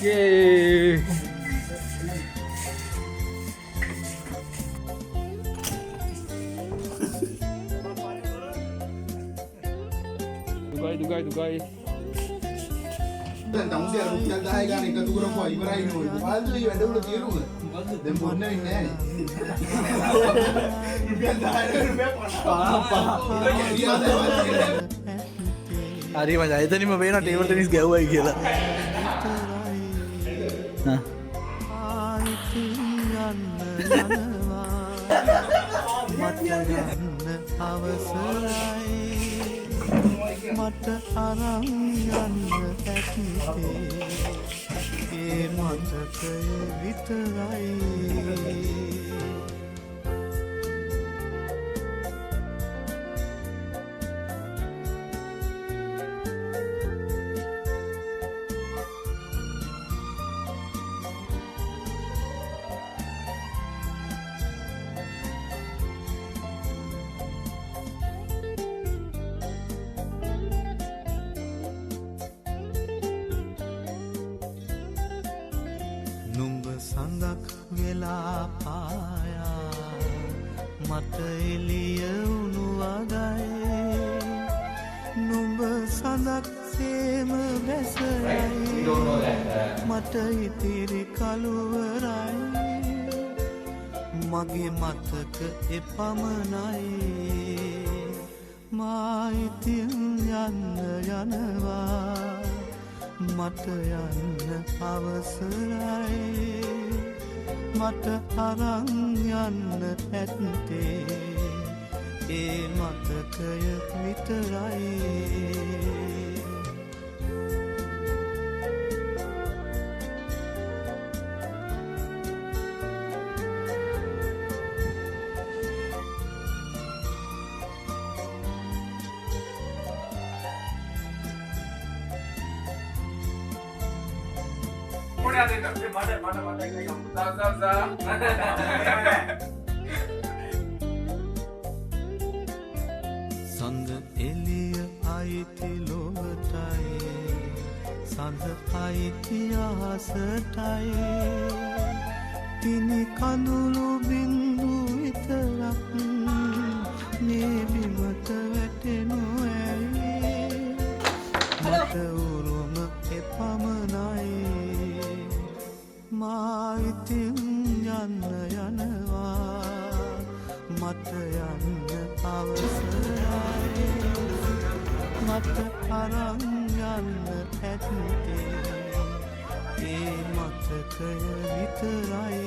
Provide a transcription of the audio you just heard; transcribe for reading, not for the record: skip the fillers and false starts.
Yeay. Dugai. දැන් තමුසේ අර රුපියල් 10 ගන්න එකතු කරපුවා ඉවරයි නෝ. මොකද්ද මේ වැඩ උඩ තියෙරුද? දැන් බොන්න වෙන්නේ නැහැ. රුපියල් 10 හරි මචං එතනින්ම පේනවා ටේබල් ටෙනිස් ගැව්වයි කියලා. මට අරන් යන්න ඇත්තේ ඒ මතකය විතරයි නුඹ සඳක් වෙලා පායා මට එළිය වුණු වගයි නුඹ සඳක් සේම බැසයි මට ඉතිරි කළුවරයි මගේ මතක එපමණයි මා ඉතින් යන්න යනවා මට යන්න අවසරයි මට අරන් යන්න ඇත්තේ ඒ මතකය විතරයි සඳ එළිය අයිති ලොවටයි සඳ අයිති අහසටයි තිනි කඳුළු බින්දු විතරක් මේ බිමට වැටෙනු ඇයි මට උරුම එපමණයි මා ඉතින් යන්න යනවා මට යන්න අවසරයි මට අරන් යන්න ඇත්තේ ඒ මතකය විතරයි